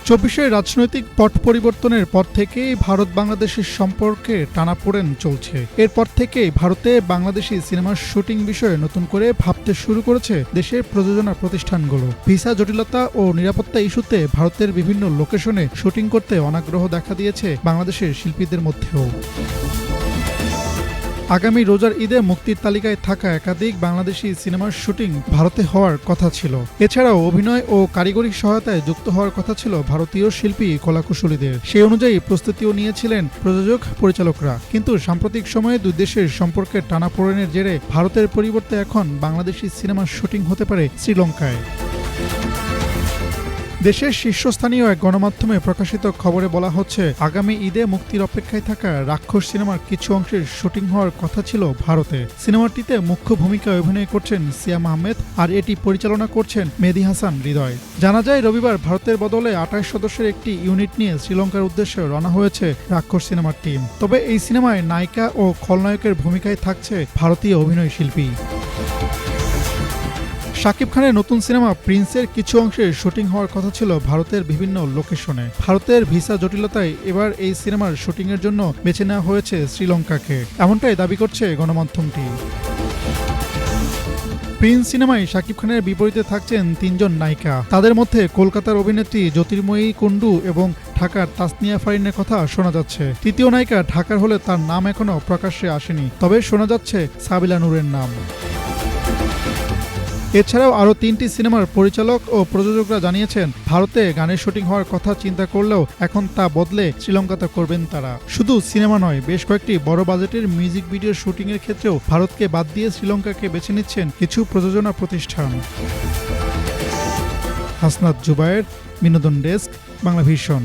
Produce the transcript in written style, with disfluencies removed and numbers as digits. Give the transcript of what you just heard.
চব্বিশের রাজনৈতিক পট পরিবর্তনের পর থেকেই ভারত বাংলাদেশের সম্পর্কে টানাপোড়েন চলছে। এরপর থেকেই ভারতে বাংলাদেশি সিনেমার শুটিং বিষয়ে নতুন করে ভাবতে শুরু করেছে দেশের প্রযোজনা প্রতিষ্ঠানগুলো। ভিসা জটিলতা ও নিরাপত্তা ইস্যুতে ভারতের বিভিন্ন লোকেশনে শুটিং করতে অনাগ্রহ দেখা দিয়েছে বাংলাদেশের শিল্পীদের মধ্যেও। আগামী রোজার ঈদে মুক্তির তালিকায় থাকা একাধিক বাংলাদেশি সিনেমার শুটিং ভারতে হওয়ার কথা ছিল। এছাড়াও অভিনয় ও কারিগরি সহায়তায় যুক্ত হওয়ার কথা ছিল ভারতীয় শিল্পী কলাকুশলীদের। সেই অনুযায়ী প্রস্তুতিও নিয়েছিলেন প্রযোজক পরিচালকরা। কিন্তু সাম্প্রতিক সময়ে দুই দেশের সম্পর্কের টানাপোড়েনের জেরে ভারতের পরিবর্তে এখন বাংলাদেশি সিনেমার শুটিং হতে পারে শ্রীলঙ্কায়। দেশের শীর্ষস্থানীয় এক গণমাধ্যমে প্রকাশিত খবরে বলা হচ্ছে, আগামী ঈদে মুক্তির অপেক্ষায় থাকা রাক্ষস সিনেমার কিছু অংশের শুটিং হওয়ার কথা ছিল ভারতে। সিনেমাটিতে মুখ্য ভূমিকায় অভিনয় করছেন সিয়াম আহমেদ, আর এটি পরিচালনা করছেন মেহেদী হাসান হৃদয়। জানা যায়, রবিবার ভারতের বদলে ২৮ সদস্যের একটি ইউনিট নিয়ে শ্রীলঙ্কার উদ্দেশ্যে রওনা হয়েছে রাক্ষস সিনেমার টিম। তবে এই সিনেমায় নায়িকা ও খলনায়কের ভূমিকায় থাকছে ভারতীয় অভিনয় শিল্পী। শাকিব খানের নতুন সিনেমা প্রিন্সের কিছু অংশের শুটিং হওয়ার কথা ছিল ভারতের বিভিন্ন লোকেশনে। ভারতের ভিসা জটিলতায় এবার এই সিনেমার শুটিংয়ের জন্য বেছে নেওয়া হয়েছে শ্রীলঙ্কাকে, এমনটাই দাবি করছে গণমাধ্যমটি। প্রিন্স সিনেমায় শাকিব খানের বিপরীতে থাকছেন ৩ জন নায়িকা। তাদের মধ্যে কলকাতার অভিনেত্রী জ্যোতির্ময়ী কুণ্ডু এবং ঢাকার তাসনিয়া ফারিনের কথা শোনা যাচ্ছে। তৃতীয় নায়িকা ঢাকার হলে তার নাম এখনো প্রকাশ্যে আসেনি, তবে শোনা যাচ্ছে সাবিলা নূরের নাম। এছাড়াও আরও ৩টি সিনেমার পরিচালক ও প্রযোজকরা জানিয়েছেন, ভারতে গানের শুটিং হওয়ার কথা চিন্তা করলেও এখন তা বদলে শ্রীলঙ্কাতে করবেন তারা। শুধু সিনেমা নয়, বেশ কয়েকটি বড় বাজেটের মিউজিক ভিডিওর শুটিংয়ের ক্ষেত্রেও ভারতকে বাদ দিয়ে শ্রীলঙ্কাকে বেছে নিচ্ছেন কিছু প্রযোজনা প্রতিষ্ঠান। হাসনাত জুবায়ের, বিনোদন ডেস্ক, বাংলাভিশন।